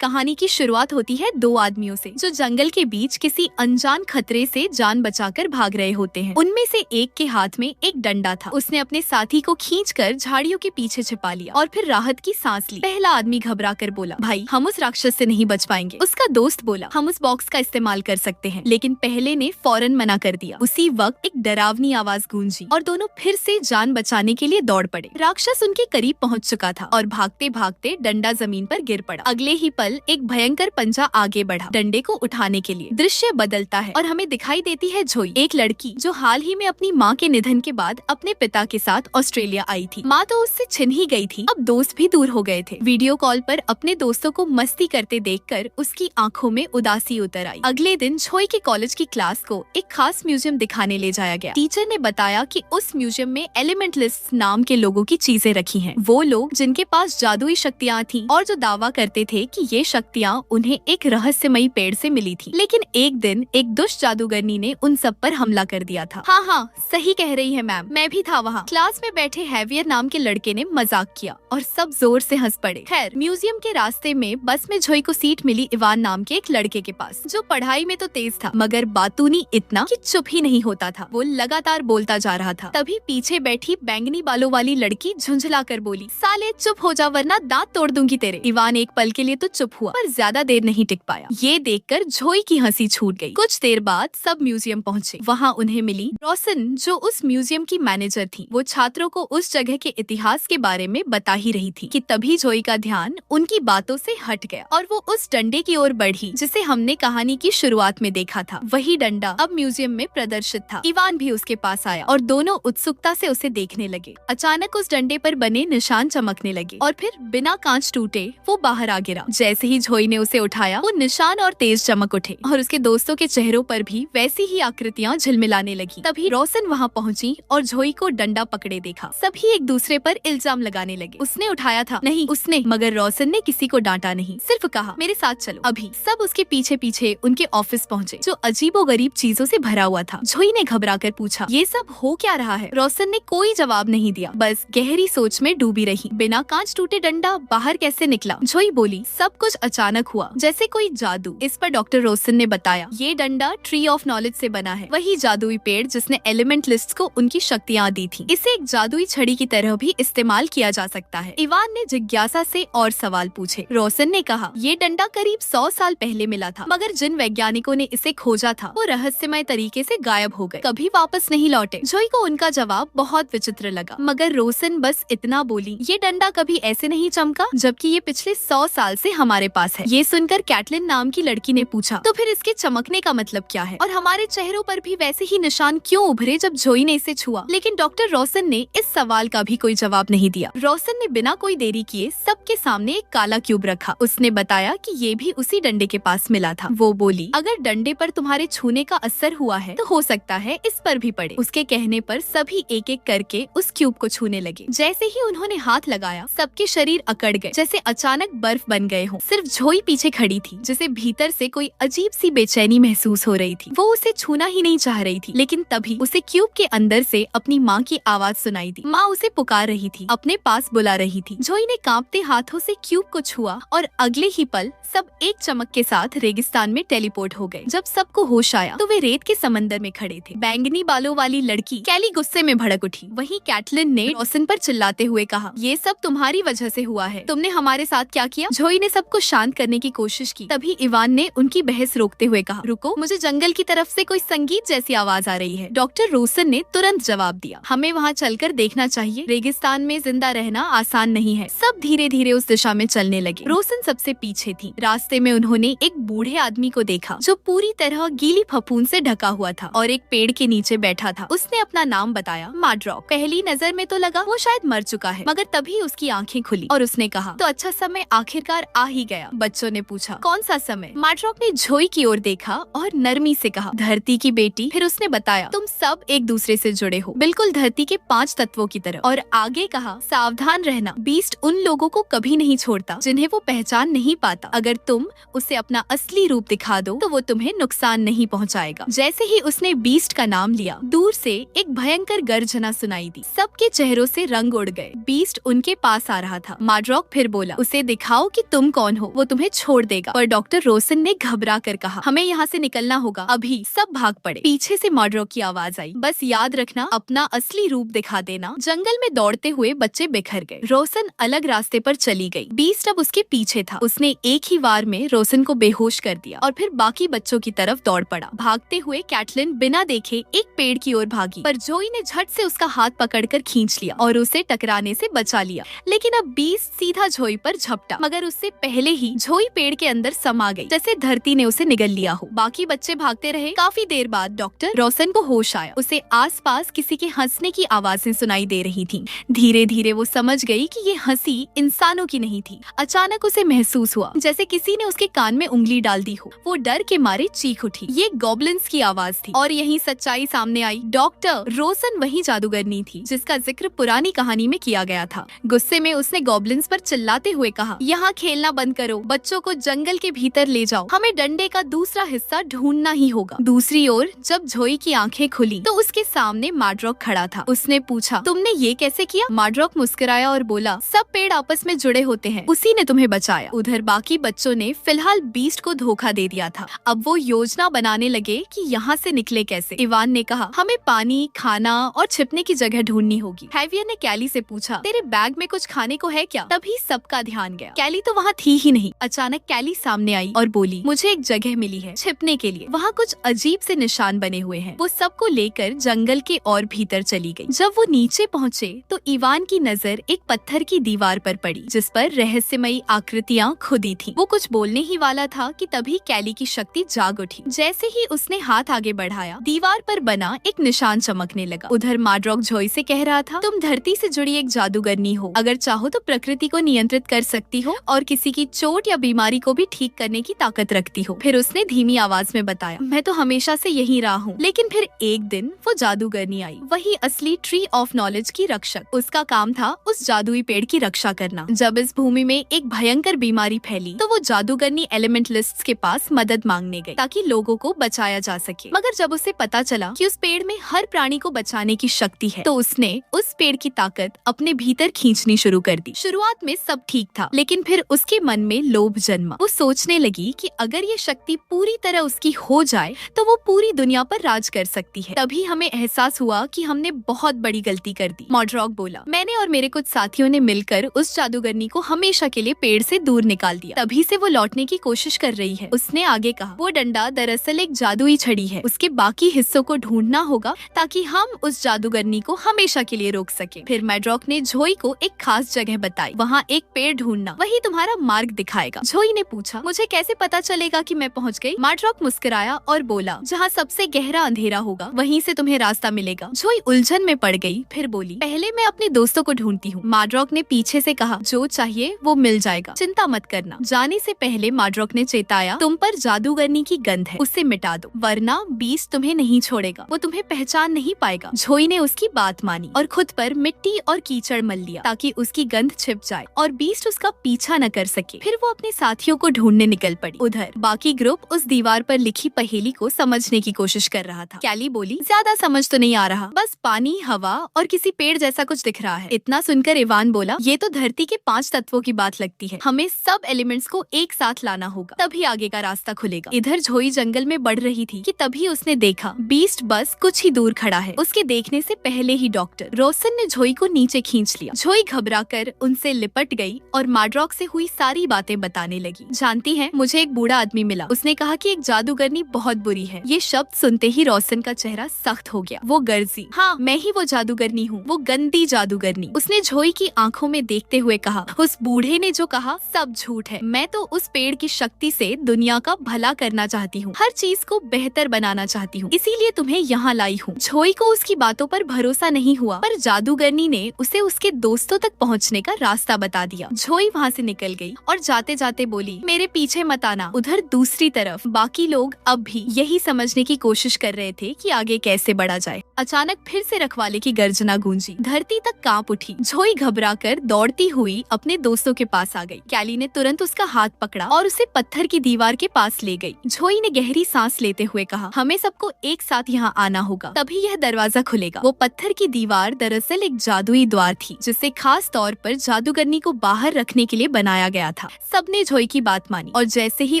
कहानी की शुरुआत होती है दो आदमियों से जो जंगल के बीच किसी अनजान खतरे से जान बचाकर भाग रहे होते हैं। उनमें से एक के हाथ में एक डंडा था। उसने अपने साथी को खींचकर झाड़ियों के पीछे छिपा लिया और फिर राहत की सांस ली। पहला आदमी घबरा कर बोला, भाई हम उस राक्षस से नहीं बच पाएंगे। उसका दोस्त बोला, हम उस बॉक्स का इस्तेमाल कर सकते हैं। लेकिन पहले ने फौरन मना कर दिया। उसी वक्त एक डरावनी आवाज गूंजी और दोनों फिर से जान बचाने के लिए दौड़ पड़े। राक्षस उनके करीब पहुंच चुका था और भागते भागते डंडा जमीन पर गिर पड़ा। अगले ही पल एक भयंकर पंजा आगे बढ़ा डंडे को उठाने के लिए। दृश्य बदलता है और हमें दिखाई देती है जोई, एक लड़की जो हाल ही में अपनी माँ के निधन के बाद अपने पिता के साथ ऑस्ट्रेलिया आई थी। माँ तो उससे छिन ही गई थी, अब दोस्त भी दूर हो गए थे। वीडियो कॉल पर अपने दोस्तों को मस्ती करते देखकर उसकी आंखों में उदासी उतर आई। अगले दिन जोई के कॉलेज की क्लास को एक खास म्यूजियम दिखाने ले जाया गया। टीचर ने बताया कि उस म्यूजियम में एलिमेंटलिस्ट नाम के लोगों की चीजें रखी हैं। वो लोग जिनके पास जादुई शक्तियाँ थी और जो दावा करते थे कि ये शक्तियाँ उन्हें एक रहस्यमयी पेड़ से मिली थी। लेकिन एक दिन एक दुष्ट जादूगरनी ने उन सब पर हमला कर दिया था। हाँ, सही कह रही है मैम, मैं भी था वहाँ। क्लास में बैठे हैवियर नाम के लड़के ने मजाक किया और सब जोर से हंस पड़े। खैर, म्यूजियम के रास्ते में बस में जोई को सीट मिली इवान नाम के एक लड़के के पास, जो पढ़ाई में तो तेज था मगर बातूनी इतना कि चुप ही नहीं होता था। वो लगातार बोलता जा रहा था। तभी पीछे बैठी बैंगनी बालों वाली लड़की झुंझला कर बोली, साले चुप हो जा वरना दांत तोड़ दूंगी तेरे। इवान एक पल के लिए तो चुप हुआ पर ज्यादा देर नहीं टिक पाया। ये देखकर जोई की हंसी छूट गई। कुछ देर बाद सब म्यूजियम पहुँचे। वहाँ उन्हें मिली रोशन, जो उस म्यूजियम की मैनेजर थी। वो छात्रों को उस जगह के इतिहास के बारे में बता ही रही थी कि तभी जोई का ध्यान उनकी बातों से हट गया और वो उस डंडे की ओर बढ़ी जिसे हमने कहानी की शुरुआत में देखा था। वही डंडा अब म्यूजियम में प्रदर्शित था। इवान भी उसके पास आया और दोनों उत्सुकता से उसे देखने लगे। अचानक उस डंडे पर बने निशान चमकने लगे और फिर बिना कांच टूटे वो बाहर आ गिरा। जैसे ही जोई ने उसे उठाया, वो निशान और तेज चमक उठे और उसके दोस्तों के चेहरों पर भी वैसी ही आकृतियाँ झिलमिलाने लगी। तभी रोशन वहाँ पहुँची और जोई को डंडा पकड़े देखा। सभी एक दूसरे पर इल्जाम लगाने लगे, उसने उठाया था, नहीं उसने। मगर रोशन ने किसी को डांटा नहीं, सिर्फ कहा, मेरे साथ चलो अभी। सब उसके पीछे पीछे उनके ऑफिस पहुँचे जो अजीबोगरीब चीजों से भरा हुआ था। जोई ने घबरा कर पूछा, ये सब हो क्या रहा है? रोशन ने कोई जवाब नहीं दिया, बस गहरी सोच में डूबी रही। बिना कांच टूटे डंडा बाहर कैसे निकला? जोई बोली, सब कुछ अचानक हुआ जैसे कोई जादू। इस पर डॉक्टर रोशन ने बताया, ये डंडा ट्री ऑफ नॉलेज से बना है, वही जादुई पेड़ जिसने एलिमेंटलिस्ट्स को उनकी शक्तियाँ दी थी। इसे एक जादुई छड़ी की तरह भी इस्तेमाल किया जा सकता है। इवान ने जिज्ञासा से और सवाल पूछे। रोशन ने कहा, ये डंडा करीब 100 साल पहले मिला था, मगर जिन वैज्ञानिकों ने इसे खोजा था वो रहस्यमय तरीके से गायब हो गए, कभी वापस नहीं लौटे। जोई को उनका जवाब बहुत विचित्र लगा, मगर रोशन बस इतना बोली, ये डंडा कभी ऐसे नहीं चमका जबकि ये पिछले 100 साल से हमारे पास है। ये सुनकर कैटलिन नाम की लड़की ने पूछा, तो फिर इसके चमकने का मतलब क्या है और हमारे चेहरों पर भी वैसे ही निशान क्यों उभरे जब जोई ने इसे छुआ? लेकिन डॉक्टर रोशन ने इस सवाल का भी कोई जवाब नहीं दिया। रोशन ने बिना कोई देरी किए सबके सामने एक काला क्यूब रखा। उसने बताया कि ये भी उसी डंडे के पास मिला था। वो बोली, अगर डंडे पर तुम्हारे छूने का असर हुआ है तो हो सकता है इस पर भी पड़े। उसके कहने पर सभी एक एक करके उस क्यूब को छूने लगे। जैसे ही उन्होंने हाथ लगाया, सबके शरीर अकड़ गए जैसे अचानक बर्फ बन गए हों। सिर्फ जोई पीछे खड़ी थी जिसे भीतर से कोई अजीब सी बेचैनी महसूस हो रही थी। वो उसे छूना ही नहीं चाह रही थी, लेकिन तभी उसे क्यूब के अंदर से अपनी माँ की आवाज सुनाई दी। माँ उसे पुकार रही थी, अपने पास बुला रही थी। जोई ने कांपते हाथों से क्यूब को छुआ और अगले ही पल सब एक चमक के साथ रेगिस्तान में टेलीपोर्ट हो गए। जब सबको होश आया तो वे रेत के समंदर में खड़े थे। बैंगनी बालों वाली लड़की कैली गुस्से में भड़क उठी। वहीं कैटलिन ने रोशन पर चिल्लाते हुए कहा, ये सब तुम्हारी वजह से हुआ है, तुमने हमारे साथ क्या किया? जोई ने सबको शांत करने की कोशिश की। तभी इवान ने उनकी बहस रोकते हुए कहा, रुको, मुझे जंगल की तरफ से कोई संगीत जैसी आवाज आ रही है। डॉक्टर रोशन ने तुरंत जवाब दिया, हमें वहाँ चलकर देखना चाहिए, रेगिस्तान में जिंदा रहना आसान नहीं है। सब धीरे धीरे उस दिशा में चलने लगे। रोशन सबसे पीछे थी। रास्ते में उन्होंने एक बूढ़े आदमी को देखा जो पूरी तरह गीली फफूंद से ढका हुआ था और एक पेड़ के नीचे बैठा था। उसने अपना नाम बताया, माड्रॉक। पहली नजर में तो लगा वो शायद मर चुका है, मगर तभी उसकी आंखें खुली और उसने कहा, तो अच्छा समय आखिरकार आ ही गया। बच्चों ने पूछा, कौन सा समय? माड्रॉक ने जोई की ओर देखा और नरमी से कहा, धरती की बेटी। फिर उसने बताया, तुम सब एक दूसरे से जुड़े हो, बिल्कुल धरती के 5 तत्वों की तरह। और आगे कहा, सावधान रहना, बीस्ट उन लोगों को कभी नहीं छोड़ता जिन्हें वो पहचान नहीं पाता। अगर तुम उसे अपना असली रूप दिखा दो तो वो तुम्हें नुकसान नहीं पहुंचाएगा। जैसे ही उसने बीस्ट का नाम लिया, दूर से एक भयंकर गर्जना सुनाई दी। सबके चेहरों से रंग उड़ गए। बीस्ट उनके पास आ रहा था। माड्रॉक फिर बोला, उसे दिखाओ कि तुम कौन कौन हो, वो तुम्हें छोड़ देगा। पर डॉक्टर रोसन ने घबरा कर कहा, हमें यहाँ से निकलना होगा अभी। सब भाग पड़े। पीछे से मॉड्रॉक की आवाज आई, बस याद रखना अपना असली रूप दिखा देना। जंगल में दौड़ते हुए बच्चे बिखर गए। रोसन अलग रास्ते पर चली गई। बीस्ट अब उसके पीछे था। उसने एक ही वार में रोसन को बेहोश कर दिया और फिर बाकी बच्चों की तरफ दौड़ पड़ा। भागते हुए कैटलिन बिना देखे एक पेड़ की ओर भागी, पर जोई ने झट से उसका हाथ पकड़कर खींच लिया और उसे टकराने से बचा लिया। लेकिन अब बीस्ट सीधा जोई पर झपटा, मगर उससे पहले ही जोई पेड़ के अंदर समा गई, जैसे धरती ने उसे निगल लिया हो। बाकी बच्चे भागते रहे। काफी देर बाद डॉक्टर रोसन को होश आया। उसे आसपास किसी के हंसने की आवाजें सुनाई दे रही थीं। धीरे धीरे वो समझ गई कि ये हंसी इंसानों की नहीं थी। अचानक उसे महसूस हुआ जैसे किसी ने उसके कान में उंगली डाल दी हो। वो डर के मारे चीख उठी। ये गॉब्लिन्स की आवाज थी और यही सच्चाई सामने आई। डॉक्टर रोसन वही जादूगरनी थी जिसका जिक्र पुरानी कहानी में किया गया था। गुस्से में उसने गॉब्लिन्स पर चिल्लाते हुए कहा, यहाँ खेलना बंद करो, बच्चों को जंगल के भीतर ले जाओ, हमें डंडे का दूसरा हिस्सा ढूंढना ही होगा। दूसरी ओर जब जोई की आंखें खुली तो उसके सामने मॉड्रॉक खड़ा था। उसने पूछा, तुमने ये कैसे किया? मॉड्रॉक मुस्कुराया और बोला, सब पेड़ आपस में जुड़े होते हैं, उसी ने तुम्हें बचाया। उधर बाकी बच्चों ने फिलहाल बीस्ट को धोखा दे दिया था। अब वो योजना बनाने लगे कि यहाँ से निकले कैसे। इवान ने कहा, हमें पानी, खाना और छिपने की जगह ढूंढनी होगी। हैवियर ने कैली से पूछा, तेरे बैग में कुछ खाने को है क्या? तभी सबका ध्यान गया। कैली तो वहाँ थी ही नहीं। अचानक कैली सामने आई और बोली, मुझे एक जगह मिली है छिपने के लिए। वहाँ कुछ अजीब से निशान बने हुए हैं। वो सबको लेकर जंगल के और भीतर चली गई। जब वो नीचे पहुँचे तो इवान की नजर एक पत्थर की दीवार पर पड़ी जिस पर रहस्यमयी आकृतियाँ खुदी थी। वो कुछ बोलने ही वाला था कि तभी कैली की शक्ति जाग उठी। जैसे ही उसने हाथ आगे बढ़ाया, दीवार पर बना एक निशान चमकने लगा। उधर मॉड्रॉक जोई से कह रहा था, तुम धरती से जुड़ी एक जादूगरनी हो, अगर चाहो तो प्रकृति को नियंत्रित कर सकती हो और किसी की चोट या बीमारी को भी ठीक करने की ताकत रखती हो। फिर उसने धीमी आवाज में बताया, मैं तो हमेशा से यही रहा हूँ। लेकिन फिर एक दिन वो जादूगरनी आई, वही असली ट्री ऑफ नॉलेज की रक्षक। उसका काम था उस जादुई पेड़ की रक्षा करना। जब इस भूमि में एक भयंकर बीमारी फैली तो वो जादूगरनी एलिमेंटलिस्ट्स के पास मदद मांगने गई ताकि लोगों को बचाया जा सके। मगर जब उसे पता चला कि उस पेड़ में हर प्राणी को बचाने की शक्ति है तो उसने उस पेड़ की ताकत अपने भीतर खींचनी शुरू कर दी। शुरुआत में सब ठीक था, लेकिन फिर उसके मन में लोभ जन्मा। वो सोचने लगी कि अगर ये शक्ति पूरी तरह उसकी हो जाए तो वो पूरी दुनिया पर राज कर सकती है। तभी हमें एहसास हुआ कि हमने बहुत बड़ी गलती कर दी। मॉड्रॉक बोला, मैंने और मेरे कुछ साथियों ने मिलकर उस जादूगरनी को हमेशा के लिए पेड़ से दूर निकाल दिया। तभी से वो लौटने की कोशिश कर रही है। उसने आगे कहा, वो डंडा दरअसल एक जादुई छड़ी है। उसके बाकी हिस्सों को ढूंढना होगा ताकि हम उस जादूगरनी को हमेशा के लिए रोक सके। फिर मॉड्रॉक ने जोई को एक खास जगह बताई। वहाँ एक पेड़ ढूंढना, वही तुम्हारा मार्ग दिखाएगा। जोई ने पूछा, मुझे कैसे पता चलेगा कि मैं पहुँच गई? मॉड्रॉक मुस्कुराया और बोला, जहाँ सबसे गहरा अंधेरा होगा वहीं से तुम्हें रास्ता मिलेगा। जोई उलझन में पड़ गई। फिर बोली, पहले मैं अपने दोस्तों को ढूंढती हूँ। मॉड्रॉक ने पीछे से कहा, जो चाहिए वो मिल जाएगा, चिंता मत करना। जाने से पहले मॉड्रॉक ने चेताया, तुम पर जादूगरनी की गंध है, उसे मिटा दो वरना बीस्ट तुम्हें नहीं छोड़ेगा, वो तुम्हें पहचान नहीं पाएगा। जोई ने उसकी बात मानी और खुद पर मिट्टी और कीचड़ मल लिया ताकि उसकी गंध छिप जाए और बीस्ट उसका पीछा न कर सके। फिर वो अपने साथियों को ढूंढने निकल पड़ी। उधर बाकी ग्रुप उस दीवार पर लिखी पहेली को समझने की कोशिश कर रहा था। कैली बोली, ज्यादा समझ तो नहीं आ रहा, बस पानी, हवा और किसी पेड़ जैसा कुछ दिख रहा है। इतना सुनकर इवान बोला, ये तो धरती के 5 तत्वों की बात लगती है, हमें सब एलिमेंट्स को एक साथ लाना होगा, तभी आगे का रास्ता खुलेगा। इधर जोई जंगल में बढ़ रही थी कि तभी उसने देखा बीस्ट बस कुछ ही दूर खड़ा है। उसके देखने से पहले ही डॉक्टर रोसन ने जोई को नीचे खींच लिया। जोई घबराकर उनसे लिपट गई और मॉड्रॉक से हुई सारी बातें बताने लगी। जानती हैं, मुझे एक बूढ़ा आदमी मिला, उसने कहा कि एक जादूगरनी बहुत बुरी है। ये शब्द सुनते ही रोसन का चेहरा सख्त हो गया। वो गर्जी, हाँ मैं ही वो जादूगरनी हूँ, वो गंदी जादूगरनी। उसने जोई की आंखों में देखते हुए कहा, उस बूढ़े ने जो कहा सब झूठ है। मैं तो उस पेड़ की शक्ति से दुनिया का भला करना चाहती हूँ, हर चीज को बेहतर बनाना चाहती हूँ, इसीलिए तुम्हें यहाँ लाई हूँ। जोई को उसकी बातों पर भरोसा नहीं हुआ, पर जादूगरनी ने उसे उसके दोस्तों तक पहुँचने का रास्ता बता दिया। जोई वहाँ से निकल गई और जाते जाते बोली, मेरे पीछे मत आना। उधर दूसरी तरफ बाकी लोग अब भी यही समझने की कोशिश कर रहे थे कि आगे कैसे बढ़ा जाए। अचानक फिर से रखवाले की गर्जना गूंजी, धरती तक कांप उठी। जोई घबराकर दौड़ती हुई अपने दोस्तों के पास आ गई। कैली ने तुरंत उसका हाथ पकड़ा और उसे पत्थर की दीवार के पास ले गई। जोई ने गहरी सांस लेते हुए कहा, हमें सबको एक साथ यहाँ आना होगा, तभी यह दरवाजा खुलेगा। वो पत्थर की दीवार दरअसल एक जादुई द्वार थी जिसे खास तौर पर जादूगरनी को बाहर रखने के लिए बनाया गया था। सबने जोई की बात मानी और जैसे ही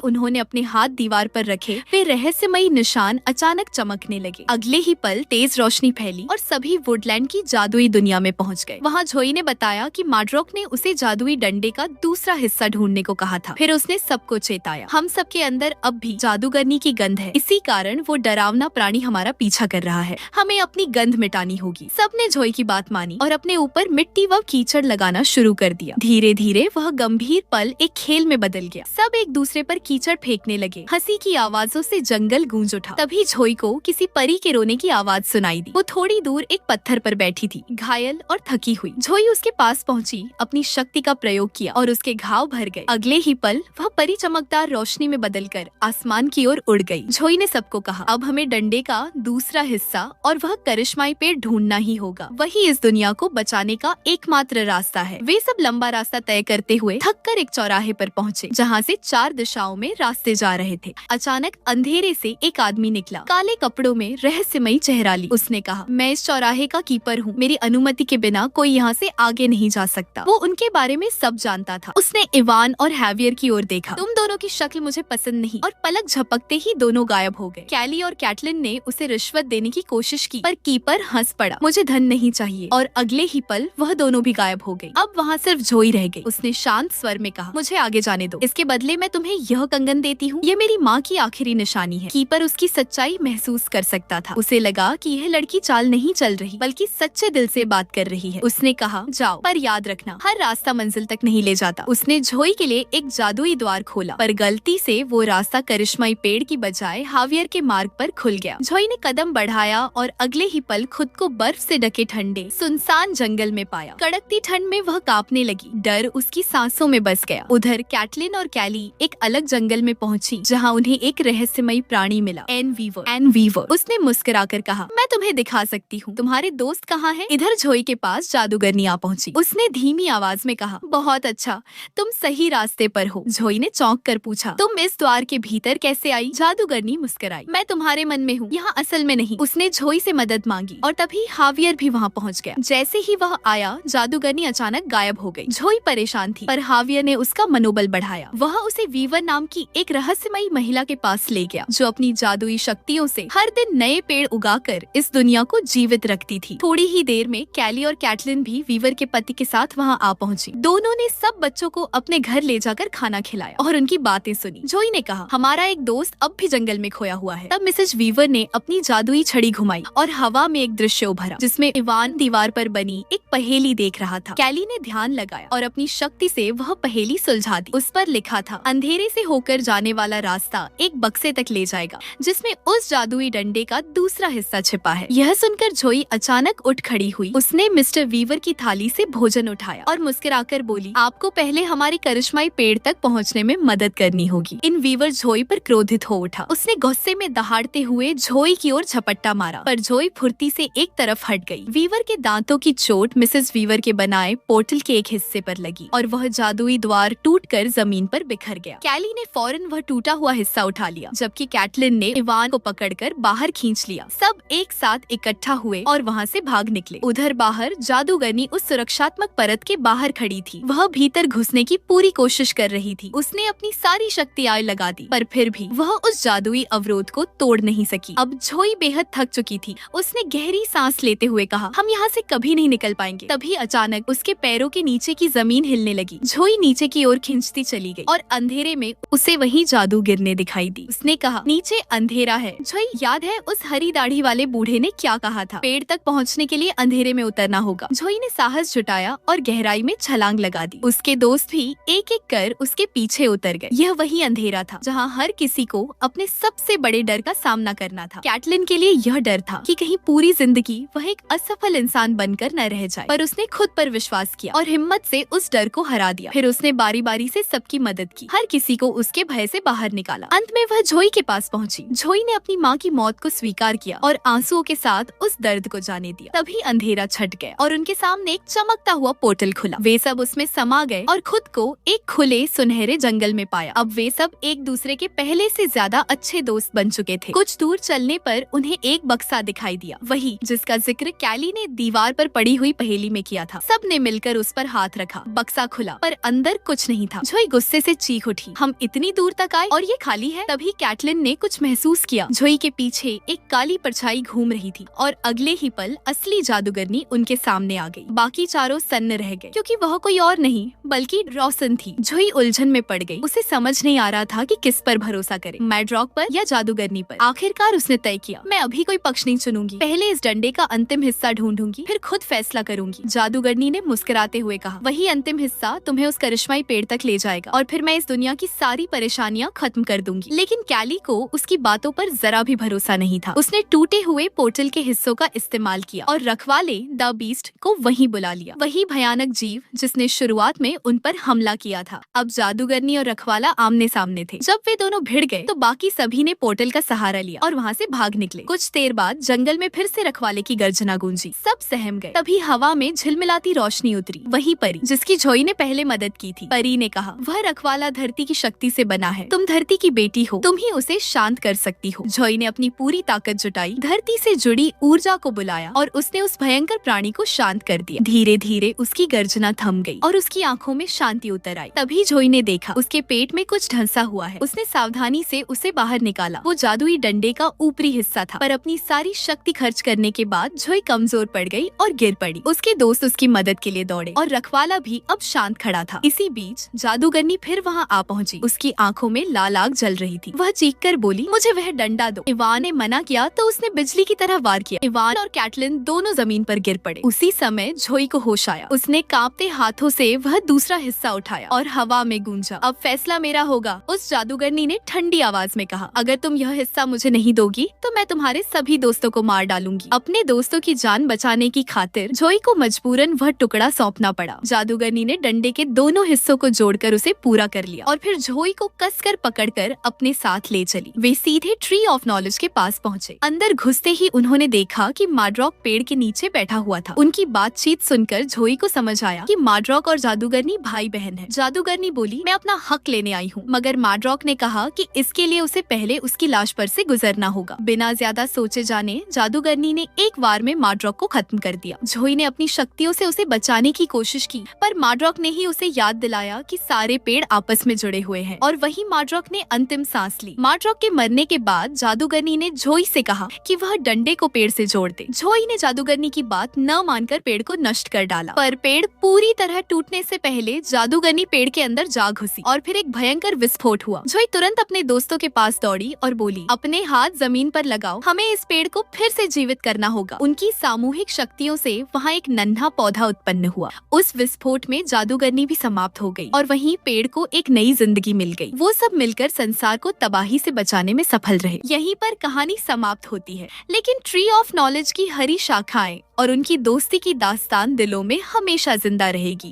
उन्होंने अपने हाथ दीवार पर रखे, वे रहस्यमयी निशान अचानक चमकने लगे। अगले ही पल तेज रोशनी फैली और सभी वुडलैंड की जादुई दुनिया में पहुंच गए। वहां जोई ने बताया कि माड्रॉक ने उसे जादुई डंडे का दूसरा हिस्सा ढूंढने को कहा था। फिर उसने सबको चेताया, हम सबके अंदर अब भी जादूगरनी की गंध है, इसी कारण वो डरावना प्राणी हमारा पीछा कर रहा है, हमें अपनी गंध मिटानी होगी। सबने जोई की बात मानी और अपने ऊपर मिट्टी व कीचड़ लगाना शुरू कर दिया। धीरे धीरे वह गंभीर पल एक खेल में बदल गया। सब एक दूसरे पर कीचड़ फेंकने लगे। हंसी की आवाजों से जंगल गूंज उठा। तभी जोई को किसी परी के रोने की आवाज सुनाई दी। वो थोड़ी दूर एक पत्थर पर बैठी थी, घायल और थकी हुई। जोई उसके पास पहुंची, अपनी शक्ति का प्रयोग किया और उसके घाव भर गए। अगले ही पल वह परी चमकदार रोशनी में बदलकर आसमान की ओर उड़ गई। जोई ने सबको कहा, अब हमें डंडे का दूसरा हिस्सा और वह करिश्माई पेड़ ढूंढना ही होगा, वही इस दुनिया को बचाने का एकमात्र रास्ता है। वे सब लंबा रास्ता तय करते हुए थककर एक चौराहे पर पहुंचे, जहां से 4 दिशाओं में रास्ते जा रहे थे। अचानक अंधेरे से एक आदमी निकला, काले कपड़ों में रहस्यमयी चेहरा ली। उसने कहा, मैं इस चौराहे का कीपर हूँ, मेरी अनुमति के बिना कोई यहाँ से आगे नहीं जा सकता। वो उनके बारे में सब जानता था। उसने इवान और हैवियर की ओर देखा। तुम दोनों की शक्ल मुझे पसंद नहीं, और पलक झपकते ही दोनों गायब हो गए। कैली और कैटलिन ने उसे रिश्वत देने की कोशिश की, पर कीपर हंस पड़ा, मुझे धन नहीं चाहिए, और अगले ही पल वह दोनों भी गायब हो गई। अब वहाँ सिर्फ जोई रह गई। उसने शांत स्वर में कहा, मुझे आगे जाने दो, इसके बदले मैं तुम्हें यह कंगन देती हूँ, ये मेरी माँ की आखिरी निशानी है। कीपर उसकी सच्चाई महसूस कर सकता था। उसे लगा कि यह लड़की चाल नहीं चल रही, बल्कि सच्चे दिल से बात कर रही है। उसने कहा, जाओ, पर याद रखना, हर रास्ता मंजिल तक नहीं ले जाता। उसने जोई के लिए एक जादुई द्वार खोला, पर गलती से वो रास्ता करिश्माई पेड़ की बजाय हावियर के मार्ग पर खुल गया। जोई ने कदम बढ़ाया और अगले ही पल खुद को बर्फ से ढके ठंडे सुनसान जंगल में पाया। कड़कती ठंड में वह कांपने लगी, डर उसकी सांसों में बस गया। उधर कैटलिन और कैली एक अलग जंगल में पहुंची, जहां उन्हें एक रहस्यमयी प्राणी मिला, एन वीवर। उसने मुस्कुराकर कहा, मैं तुम्हें दिखा सकती हूँ, तुम्हारे दोस्त कहाँ हैं? इधर जोई के पास जादूगरनी आ पहुंची। उसने धीमी आवाज में कहा, बहुत अच्छा, तुम सही रास्ते पर हो। जोई ने चौंक कर पूछा, तुम इस द्वार के भीतर कैसे आई? जादूगरनी मुस्कुराई, मैं तुम्हारे मन में हूँ, यहाँ असल में नहीं। उसने जोई से मदद मांगी और तभी हावियर भी वहाँ पहुँच गया। जैसे ही वह आया, जादूगरनी अचानक गायब हो गई। जोई परेशान थी, पर हावियर ने उसका मनोबल बढ़ाया। वह उसे वीवर नाम की एक रहस्यमयी महिला के पास ले गया, जो अपनी जादुई शक्तियों से हर दिन नए पेड़ उगाकर इस दुनिया को जीवित रखती थी। थोड़ी ही देर में कैली और कैटलिन भी वीवर के पति के साथ वहाँ आ पहुँची। दोनों ने सब बच्चों को अपने घर ले जाकर खाना खिलाया और उनकी बातें सुनी। जोई ने कहा, हमारा एक दोस्त अब भी जंगल में खोया हुआ है। तब मिसेज वीवर ने अपनी जादुई छड़ी घुमाई और हवा में एक दृश्य उभरा, जिसमें इवान दीवार पर बनी एक पहेली देख रहा था। कैली ने ध्यान लगाया और अपनी शक्ति से वह पहेली सुलझा दी। उस पर लिखा था, अंधेरे से होकर जाने वाला रास्ता एक बक्से तक ले जाएगा, जिसमें उस जादुई डंडे का दूसरा हिस्सा छिपा है। यह सुनकर जोई अचानक उठ खड़ी हुई। उसने मिस्टर वीवर की थाली से भोजन उठाया और मुस्कुराकर बोली, आपको पहले हमारे करिश्माई पेड़ तक पहुँचने में मदद करनी होगी। इन वीवर जोई पर क्रोधित हो उठा। उसने गुस्से में दहाड़ते हुए जोई की ओर झपट्टा मारा, पर जोई फुर्ती से एक तरफ हट गई। वीवर के दांतों की चोट मिसेस वीवर के बनाए पोर्टल के एक हिस्से पर लगी और वह जादुई द्वार टूटकर जमीन पर बिखर गया। कैली ने फौरन वह टूटा हुआ हिस्सा उठा लिया, जबकि कैटलिन ने इवान को पकड़कर बाहर खींच लिया। सब एक साथ इकट्ठा हुए और वहाँ से भाग निकले। उधर बाहर जादूगरनी उस सुरक्षात्मक परत के बाहर खड़ी थी। वह भीतर घुसने की पूरी कोशिश कर रही थी। उसने अपनी सारी शक्ति आय लगा दी, पर फिर भी वह उस जादुई अवरोध को तोड़ नहीं सकी। अब जोई बेहद थक चुकी थी। उसने गहरी सांस लेते हुए कहा, हम यहाँ से कभी नहीं निकल पाएंगे। तभी अचानक उसके पैरों के नीचे की जमीन हिलने लगी। जोई नीचे की ओर खिंचती चली गई और अंधेरे में उसे वही जादू गिरने दिखाई दी। उसने कहा, नीचे अंधेरा है। जोई, याद है उस हरी दाढ़ी वाले बूढ़े ने क्या कहा था? पेड़ तक पहुँचने के लिए अंधेरे में उतरना होगा। जोई ने साहस जुटाया और गहराई में छलांग लगा दी। उसके दोस्त भी एक एक कर उसके पीछे उतर गए। यह वही अंधेरा था जहाँ हर किसी को अपने सबसे बड़े डर का सामना करना था। कैटलिन के लिए यह डर था कि कहीं पूरी जिंदगी वह एक असफल इंसान बनकर न रह जाए, पर उसने खुद पर विश्वास किया और हिम्मत से उस डर को हरा दिया। फिर उसने बारी बारी से सबकी मदद की, हर किसी को उसके भय से बाहर निकाला। अंत में वह जोई के पास पहुंची। जोई ने अपनी माँ की मौत को स्वीकार किया और आंसुओं के साथ उस दर्द को जाने दिया। तभी अंधेरा छट गया और उनके सामने एक चमकता हुआ पोर्टल खुला। वे सब उसमें समा गए और खुद को एक खुले सुनहरे जंगल में पाया। अब वे सब एक दूसरे के पहले से ज्यादा अच्छे दोस्त बन चुके थे। कुछ दूर चलने पर उन्हें एक बक्सा दिखाई दिया, वही जिसका जिक्र कैली ने दीवार पर पड़ी हुई पहेली में किया था। सब ने मिलकर उस पर हाथ रखा। बक्सा खुला, पर अंदर कुछ नहीं था। जोई गुस्से से चीख उठी, हम इतनी दूर तक आए और ये खाली है। तभी कैटलिन ने कुछ महसूस किया। जोई के पीछे एक काली परछाई घूम रही थी और अगले ही पल असली जादूगरनी उनके सामने आ गई। बाकी चारों सन्न रह गए क्योंकि वह कोई और नहीं बल्कि रोशन थी। जोई उलझन में पड़ गई। उसे समझ नहीं आ रहा था कि किस पर भरोसा करे, मैड्रॉक पर या जादूगरनी पर। आखिरकार उसने तय किया, मैं अभी कोई पक्ष नहीं चुनूंगी, पहले इस डंडे का अंतिम हिस्सा ढूंढूंगी, फिर खुद फैसला करूंगी। जादूगरनी ने मुस्कुराते हुए कहा, वही अंतिम हिस्सा तुम्हें उस करिश्माई पेड़ तक ले जाएगा और फिर मैं इस दुनिया की सारी परेशानियां खत्म कर दूंगी। लेकिन कैली को उसकी बातों पर जरा भी भरोसा नहीं था। उसने टूटे हुए पोर्टल के हिस्सों का इस्तेमाल किया और रखवाले द बीस्ट को वहीं बुला लिया। वही भयानक जीव जिसने शुरुआत में उन पर हमला किया था। अब जादूगरनी और रखवाला आमने सामने थे। जब वे दोनों भिड़ गए तो बाकी सभी ने पोर्टल का सहारा लिया और वहाँ से भाग निकले। कुछ देर बाद जंगल में फिर से रखवाले की गर्जना गूंजी। सब सहम गए। तभी हवा में झिलमिलाती रोशनी उतरी। वही परी जिसकी जोई ने पहले मदद की थी। परी ने कहा, वह रखवाला धरती की शक्ति से बना है, तुम धरती की बेटी हो, तुम ही उसे शांत कर सकती हो। जोई ने अपनी पूरी ताकत जुटाई, धरती से जुड़ी ऊर्जा को बुलाया और उसने उस भयंकर प्राणी को शांत कर दिया। धीरे धीरे उसकी गर्जना थम गई और उसकी आंखों में शांति उतर आई। तभी जोई ने देखा उसके पेट में कुछ ढंसा हुआ है। उसने सावधानी से उसे बाहर निकाला। वो जादुई डंडे का ऊपरी हिस्सा था, पर अपनी सारी शक्ति खर्च करने के बाद जोई कमजोर पड़ गई और गिर पड़ी। उसके दोस्त उसकी मदद के लिए दौड़े और रखवाला भी अब शांत खड़ा था। इसी बीच जादूगरनी फिर वहाँ आ पहुँची। उसकी आंखों में लाल आग जल रही थी। वह चीख कर बोली, मुझे वह डंडा दो। इवान ने मना किया तो उसने बिजली की तरह वार किया। इवान और कैटलिन दोनों जमीन पर गिर पड़े। उसी समय जोई को होश आया। उसने कांपते हाथों से वह दूसरा हिस्सा उठाया और हवा में गूंजा। अब फैसला मेरा होगा, उस जादूगरनी ने ठंडी आवाज में कहा। अगर तुम यह हिस्सा मुझे नहीं दोगी तो मैं तुम्हारे सभी दोस्तों को मार डालूंगी। अपने दोस्तों की जान बचाने की खातिर जोई को मजबूरन वह टुकड़ा सौंपना पड़ा। जादूगरनी ने डंडे के दोनों हिस्सों को जोड़कर उसे पूरा कर लिया और फिर जोई को कसकर पकड़कर अपने साथ ले चली। वे सीधे ट्री ऑफ नॉलेज के पास पहुँचे। अंदर घुसते ही उन्होंने देखा कि मैड्रॉक पेड़ के नीचे बैठा हुआ था। उनकी बातचीत सुनकर जोई को समझ आया कि मैड्रॉक और जादूगरनी भाई बहन है। जादूगरनी बोली, मैं अपना हक लेने आई हूँ, मगर मैड्रॉक ने कहा कि इसके लिए उसे पहले उसकी लाश पर से गुजरना होगा। बिना ज्यादा सोचे जाने जादूगरनी ने एक वार में मैड्रॉक को खत्म कर दिया। जोई ने अपनी शक्तियों से उसे बचाने की कोशिश की, पर मैड्रॉक ने ही उसे याद दिलाया कि सारे पेड़ आपस में जुड़े हुए हैं और वही मैड्रॉक ने अंतिम सांस ली। मैड्रॉक के मरने के बाद जादूगरनी ने जोई से कहा कि वह डंडे को पेड़ से जोड़ दे। जोई ने जादूगरनी की बात न मानकर पेड़ को नष्ट कर डाला, पर पेड़ पूरी तरह टूटने से पहले जादूगरनी पेड़ के अंदर जा घुसी और फिर एक भयंकर विस्फोट हुआ। जोई तुरंत अपने दोस्तों के पास दौड़ी और बोली, अपने हाथ जमीन पर लगाओ, हमें इस पेड़ को फिर से जीवित करना होगा। उनकी सामूहिक शक्तियों से वहाँ एक नन्हा पौधा उत्पन्न हुआ। उस विस्फोट में जादूगरनी भी समाप्त हो गई और वहीं पेड़ को एक नई जिंदगी मिल गई। वो सब मिलकर संसार को तबाही से बचाने में सफल रहे। यहीं पर कहानी समाप्त होती है, लेकिन ट्री ऑफ नॉलेज की हरी शाखाएं और उनकी दोस्ती की दास्तान दिलों में हमेशा जिंदा रहेगी।